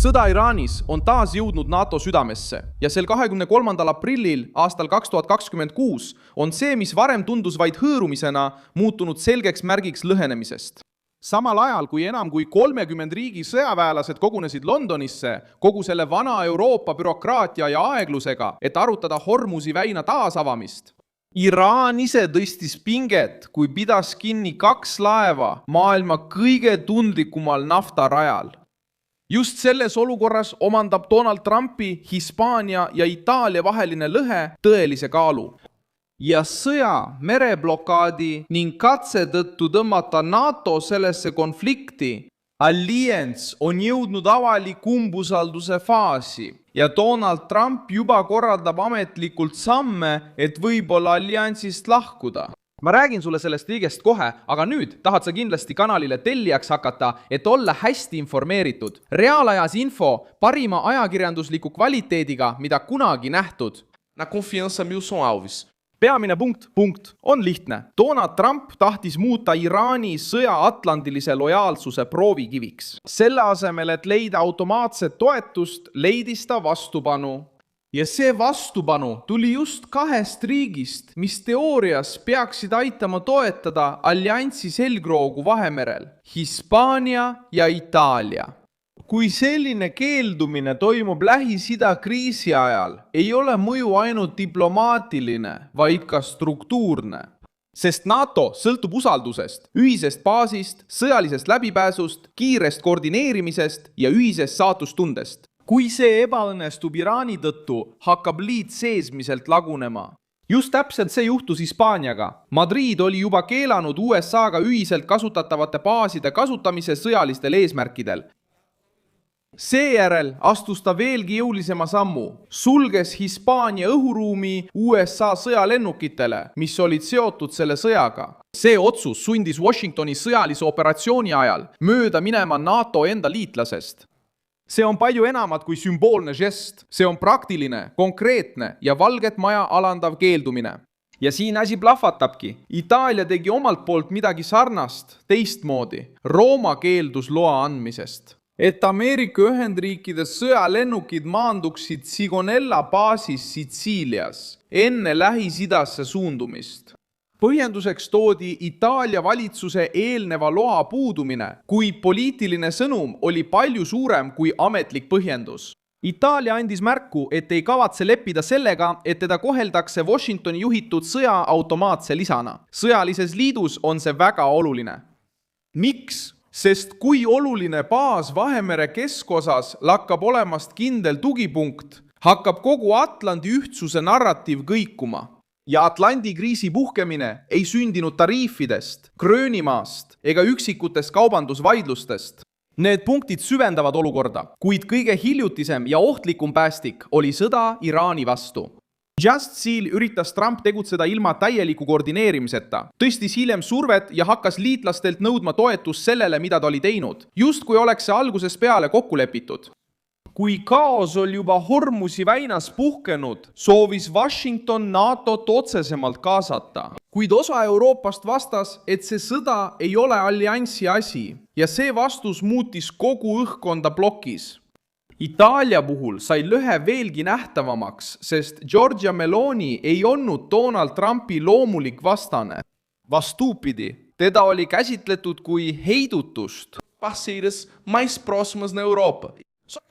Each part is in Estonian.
Sõda Iraanis on taas jõudnud NATO südamesse ja sel 23. aprillil aastal 2026 on see, mis varem tundus vaid hõõrumisena, muutunud selgeks märgiks lõhenemisest. Samal ajal, kui enam kui 30 riigi sõjaväelased kogunesid Londonisse kogu selle vana Euroopa bürokraatia ja aeglusega, et arutada Hormuzi väina taasavamist, Iraan ise tõstis pinget, kui pidas kinni 2 laeva maailma kõige tundlikumal naftarajal. Just selles olukorras omandab Donald Trumpi Hispaania ja Itaalia vaheline lõhe tõelise kaalu. Ja sõja, mereblokaadi ning katse tõttu tõmmata NATO sellesse konflikti, Alliance on jõudnud avaliku umbusalduse faasi ja Donald Trump juba korraldab ametlikult samme, et võib-olla alliansist lahkuda. Ma räägin sulle sellest kõigest kohe, aga nüüd tahad sa kindlasti kanalile tellijaks hakata, et olla hästi informeeritud. Reaalajas info parima ajakirjandusliku kvaliteediga, mida kunagi nähtud. Na confiança Milson Alves. Peamine punkt on lihtne. Donald Trump tahtis muuta Iraani sõja-atlandilise lojaalsuse proovikiviks. Selle asemel, et leida automaatset toetust, leidis ta vastupanu. Ja see vastupanu tuli just 2 riigist, mis teoorias peaksid aitama toetada alliansi selgroogu Vahemerel, Hispaania ja Itaalia. Kui selline keeldumine toimub Lähis-Ida kriisi ajal, ei ole mõju ainult diplomaatiline, vaid ka struktuurne. Sest NATO sõltub usaldusest, ühisest baasist, sõjalisest läbipääsust, kiirest koordineerimisest ja ühisest saatustundest. Kui see ebaõnnestub Iraani tõttu, hakkab liit seesmiselt lagunema. Just täpselt see juhtus Hispaaniaga. Madrid oli juba keelanud USA-ga ühiselt kasutatavate baaside kasutamise sõjalistel eesmärkidel. Seejärel astus ta veelgi jõulisema sammu. Sulges Hispaania õhuruumi USA sõjalennukitele, mis olid seotud selle sõjaga. See otsus sundis Washingtoni sõjalise operatsiooni ajal mööda minema NATO enda liitlasest. See on palju enamat kui sümboolne žest. See on praktiline, konkreetne ja Valget Maja alandav keeldumine. Ja siin asi plahvatabki. Itaalia tegi omalt poolt midagi sarnast, teistmoodi. Rooma keeldus loa andmisest. Et Ameerika Ühendriikide sõjalennukid maanduksid Sigonella baasis Sitsiilias enne Lähis-Idasse suundumist. Põhjenduseks toodi Itaalia valitsuse eelneva loa puudumine, kui poliitiline sõnum oli palju suurem kui ametlik põhjendus. Itaalia andis märku, et ei kavatse leppida sellega, et teda koheldakse Washingtoni juhitud sõja automaatse lisana. Sõjalises liidus on see väga oluline. Miks? Sest kui oluline baas Vahemere keskosas lakkab olemast kindel tugipunkt, hakkab kogu Atlandi ühtsuse narratiiv kõikuma. Ja Atlandi kriisi puhkemine ei sündinud tariifidest, Gröönimaast ega üksikutest kaubandusvaidlustest. Need punktid süvendavad olukorda, kuid kõige hiljutisem ja ohtlikum päästik oli sõda Iraani vastu. Just Seal üritas Trump tegutseda ilma täieliku koordineerimiseta, tõstis hiljem survet ja hakkas liitlastelt nõudma toetust sellele, mida ta oli teinud, just kui oleks see algusest peale kokku lepitud. Kui kaos oli juba Hormuzi väinas puhkenud, soovis Washington NATO-t otsesemalt kaasata. Kuid osa Euroopast vastas, et see sõda ei ole alliansi asi ja see vastus muutis kogu õhkkonda plokis. Itaalia puhul sai lõhe veelgi nähtavamaks, sest Giorgia Meloni ei olnud Donald Trumpi loomulik vastane. Vastupidi, teda oli käsitletud kui heidutust. Parceiras mais próximas na Europa.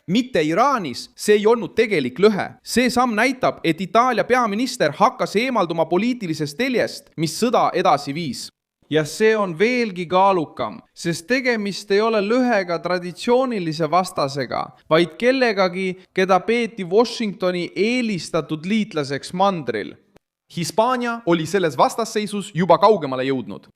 Mitte Iraanis, see ei olnud tegelik lõhe. See samm näitab, et Itaalia peaminister hakkas eemalduma poliitilisest teljest, mis sõda edasi viis. Ja see on veelgi kaalukam, sest tegemist ei ole lõhega traditsioonilise vastasega, vaid kellegagi, keda peeti Washingtoni eelistatud liitlaseks mandril. Hispaania oli selles vastasseisus juba kaugemale jõudnud.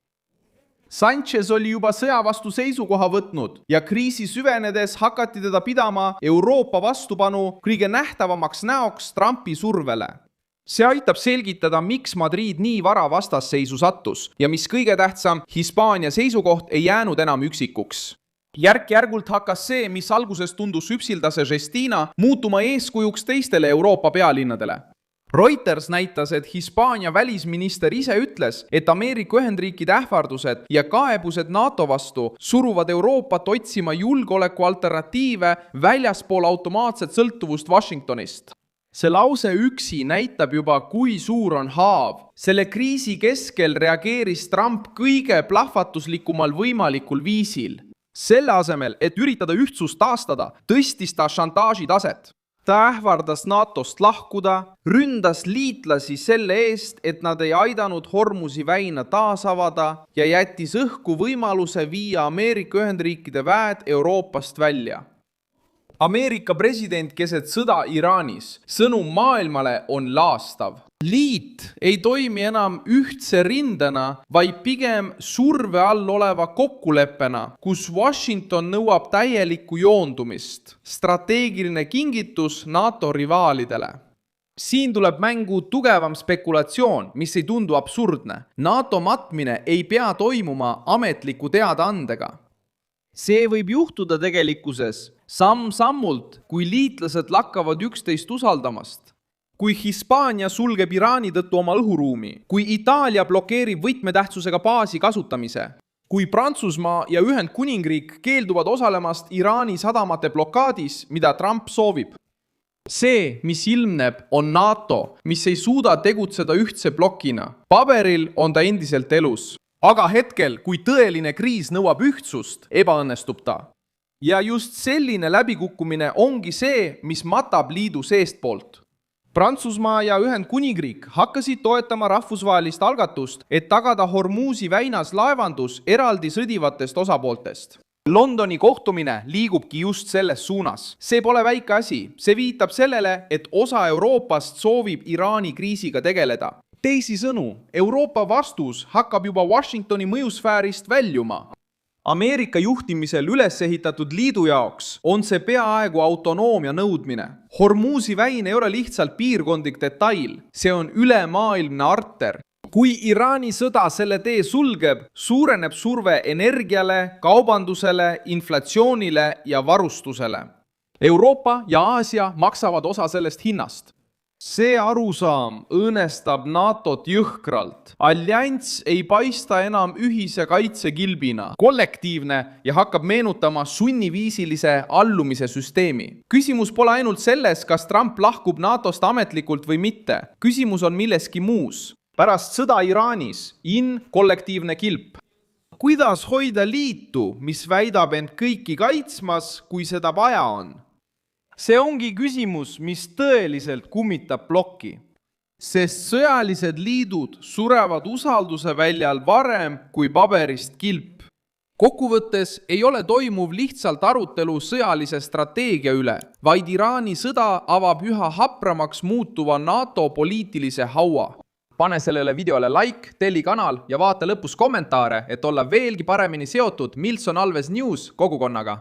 Sanchez oli juba sõja vastu seisukoha võtnud ja kriisi süvenedes hakati teda pidama Euroopa vastupanu kõige nähtavamaks näoks Trumpi survele. See aitab selgitada, miks Madrid nii vara vastasseisu sattus ja mis kõige tähtsam, Hispaania seisukoht ei jäänud enam üksikuks. Järk-järgult hakkas see, mis alguses tundus üpsildase žestina, muutuma eeskujuks teistele Euroopa pealinnadele. Reuters näitas, et Hispaania välisminister ise ütles, et Ameerika Ühendriikide ähvardused ja kaebused NATO vastu suruvad Euroopat otsima julgeoleku alternatiive väljaspool automaatset sõltuvust Washingtonist. See lause üksi näitab juba, kui suur on haav. Selle kriisi keskel reageeris Trump kõige plahvatuslikumal võimalikul viisil. Selle asemel, et üritada ühtsust taastada, tõstis ta šantaaži taset. Ta ähvardas NATOst lahkuda, ründas liitlasi selle eest, et nad ei aidanud Hormuzi väina taas avada ja jättis õhku võimaluse viia Ameerika Ühendriikide väed Euroopast välja. Ameerika president keset sõda Iraanis. Sõnum maailmale on laastav. Liit ei toimi enam ühtse rindena, vaid pigem surve all oleva kokkuleppena, kus Washington nõuab täielikku joondumist. Strateegiline kingitus NATO rivaalidele. Siin tuleb mängu tugevam spekulatsioon, mis ei tundu absurdne. NATO matmine ei pea toimuma ametliku teadaandega. See võib juhtuda tegelikkuses samm-sammult, kui liitlased lakkavad üksteist usaldamast. Kui Hispaania sulgeb Iraani tõttu oma õhuruumi, kui Itaalia blokeerib võtmetähtsusega baasi kasutamise, kui Prantsusmaa ja Ühendkuningriik keelduvad osalemast Iraani sadamate blokaadis, mida Trump soovib. See, mis ilmneb, on NATO, mis ei suuda tegutseda ühtse blokina. Paberil on ta endiselt elus. Aga hetkel, kui tõeline kriis nõuab ühtsust, ebaõnnestub ta. Ja just selline läbikukkumine ongi see, mis matab liidu seestpoolt. Prantsusmaa ja Ühendkuningriik hakkasid toetama rahvusvahelist algatust, et tagada Hormuzi väinas laevandus eraldi sõdivatest osapooltest. Londoni kohtumine liigubki just selles suunas. See pole väike asi. See viitab sellele, et osa Euroopast soovib Iraani kriisiga tegeleda. Teisisõnu, Euroopa vastus hakkab juba Washingtoni mõjusfäärist väljuma. Ameerika juhtimisel üles ehitatud liidu jaoks on see peaaegu autonoomia nõudmine. Hormuzi väin ei ole lihtsalt piirkondlik detail, see on ülemaailmne arter. Kui Iraani sõda selle tee sulgeb, suureneb surve energiale, kaubandusele, inflatsioonile ja varustusele. Euroopa ja Aasia maksavad osa sellest hinnast. See arusaam õõnestab NATOt jõhkralt. Allianss ei paista enam ühise kaitsekilbina, kollektiivne ja hakkab meenutama sunniviisilise allumise süsteemi. Küsimus pole ainult selles, kas Trump lahkub NATOst ametlikult või mitte. Küsimus on milleski muus. Pärast sõda Iraanis, kollektiivne kilp. Kuidas hoida liitu, mis väidab end kõiki kaitsmas, kui seda vaja on? See ongi küsimus, mis tõeliselt kummitab plokki. Sest sõjalised liidud surevad usalduse väljal varem kui paberist kilp. Kokkuvõttes ei ole toimuv lihtsalt arutelu sõjalise strateegia üle, vaid Iraani sõda avab üha hapramaks muutuva NATO poliitilise haua. Pane sellele videole like, telli kanal ja vaata lõpus kommentaare, et olla veelgi paremini seotud Milson Alves News kogukonnaga.